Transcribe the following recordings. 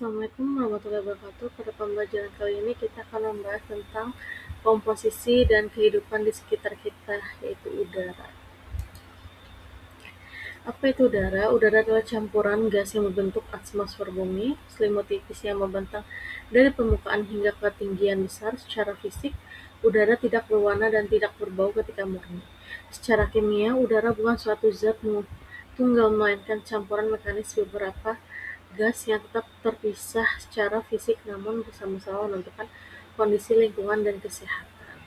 Assalamualaikum warahmatullahi wabarakatuh. Pada pembelajaran kali ini kita akan membahas tentang komposisi dan kehidupan di sekitar kita, yaitu udara. Apa itu udara? Udara adalah campuran gas yang membentuk atmosfer bumi, selimut tipis yang membentang dari permukaan hingga ketinggian besar. Secara fisik, udara tidak berwarna dan tidak berbau ketika murni. Secara kimia, udara bukan suatu zat tunggal, melainkan campuran mekanis beberapa gas yang tetap terpisah secara fisik namun bersama-sama menentukan kondisi lingkungan dan kesehatan.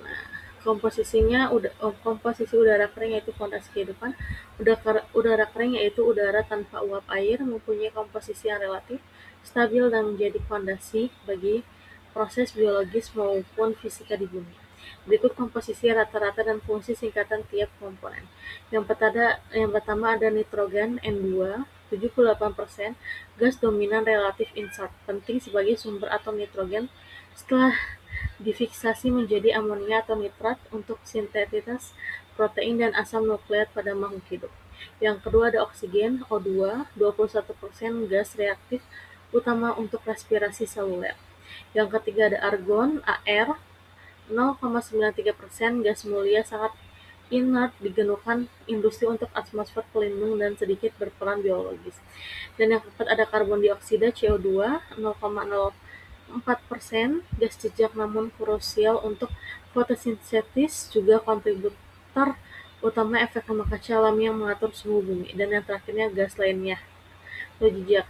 Nah, komposisi udara kering yaitu fondasi kehidupan. Udara kering yaitu udara tanpa uap air, mempunyai komposisi yang relatif stabil dan menjadi fondasi bagi proses biologis maupun fisika di bumi. Berikut komposisi rata-rata dan fungsi singkatan tiap komponen. Yang pertama ada nitrogen N2, 78%, gas dominan relatif insert, penting sebagai sumber atom nitrogen setelah difiksasi menjadi amonia atau nitrat untuk sintetitas protein dan asam nukleat pada makhluk hidup. Yang kedua ada oksigen O2, 21%, gas reaktif utama untuk respirasi seluler. Yang ketiga ada argon AR, 0,93%, gas mulia sangat inert digunakan industri untuk atmosfer pelindung dan sedikit berperan biologis. Dan yang keempat ada karbon dioksida CO2, 0,04%, gas jejak namun krusial untuk fotosintesis, juga kontributor utama efek rumah kaca alami yang mengatur suhu bumi. Dan yang terakhirnya gas lainnya jejak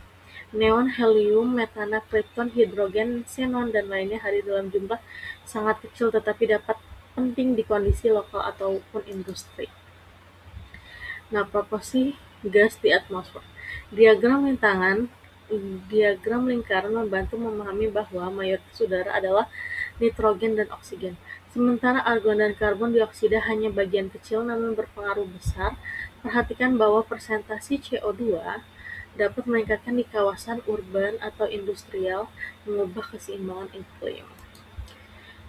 neon, helium, metana, krypton, hidrogen, xenon, dan lainnya hadir dalam jumlah sangat kecil tetapi dapat penting di kondisi lokal ataupun industri. Nah, proporsi gas di atmosfer. Diagram lingkaran membantu memahami bahwa mayoritas udara adalah nitrogen dan oksigen. Sementara argon dan karbon dioksida hanya bagian kecil namun berpengaruh besar. Perhatikan bahwa persentase CO2 dapat meningkatkan di kawasan urban atau industrial, mengubah keseimbangan iklim.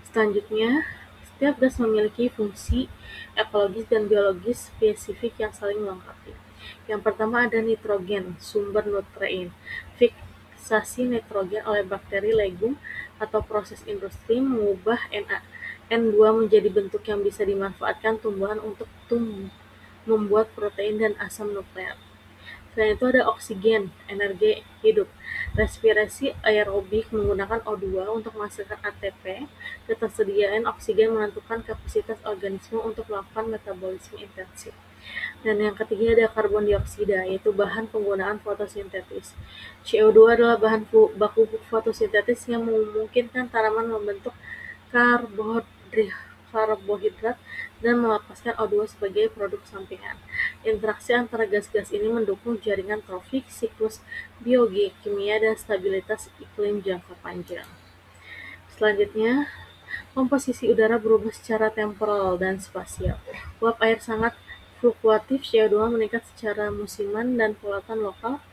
Selanjutnya, setiap gas memiliki fungsi ekologis dan biologis spesifik yang saling melengkapi. Yang pertama ada nitrogen, sumber nutrien. Fiksasi nitrogen oleh bakteri legum atau proses industri mengubah N2 menjadi bentuk yang bisa dimanfaatkan tumbuhan untuk membuat protein dan asam nukleat. Selain itu ada oksigen, energi hidup. Respirasi aerobik menggunakan O2 untuk menghasilkan ATP. Ketersediaan oksigen menentukan kapasitas organisme untuk melakukan metabolisme intensif. Dan yang ketiga ada karbon dioksida, yaitu bahan penggunaan fotosintesis. CO2 adalah bahan baku fotosintesis yang memungkinkan tanaman membentuk karbohidrat dan melepaskan O2 sebagai produk sampingan. Interaksi antara gas-gas ini mendukung jaringan trofik, siklus biokimia, dan stabilitas iklim jangka panjang. Selanjutnya, komposisi udara berubah secara temporal dan spasial. Uap air sangat fluktuatif, CO2 meningkat secara musiman, dan polutan lokal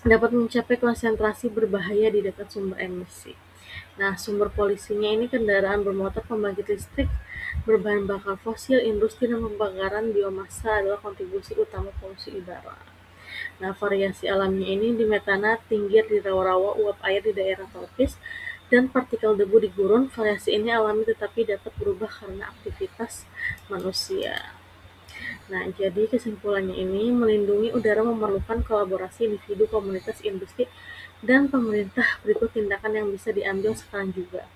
dapat mencapai konsentrasi berbahaya di dekat sumber emisi. Nah, sumber polusinya ini kendaraan bermotor, pembangkit listrik berbahan bakar fosil, industri, dan pembakaran biomasa adalah kontribusi utama polusi udara. Nah, variasi alamnya ini di metana tinggi di rawa-rawa, uap air di daerah tropis, dan partikel debu di gurun. Variasi ini alami tetapi dapat berubah karena aktivitas manusia. Nah, jadi kesimpulannya ini, melindungi udara memerlukan kolaborasi individu, komunitas, industri, dan pemerintah. Berikut tindakan yang bisa diambil sekarang juga.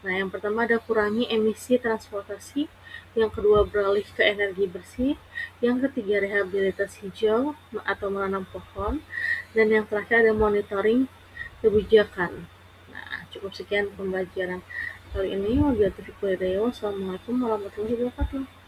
Nah, yang pertama ada kurangi emisi transportasi, yang kedua beralih ke energi bersih, yang ketiga rehabilitasi hijau atau menanam pohon, dan yang terakhir ada monitoring kebijakan. Nah, cukup sekian pembelajaran kali ini. Wabillahi taufiq wal hidayah. Wassalamualaikum warahmatullahi wabarakatuh.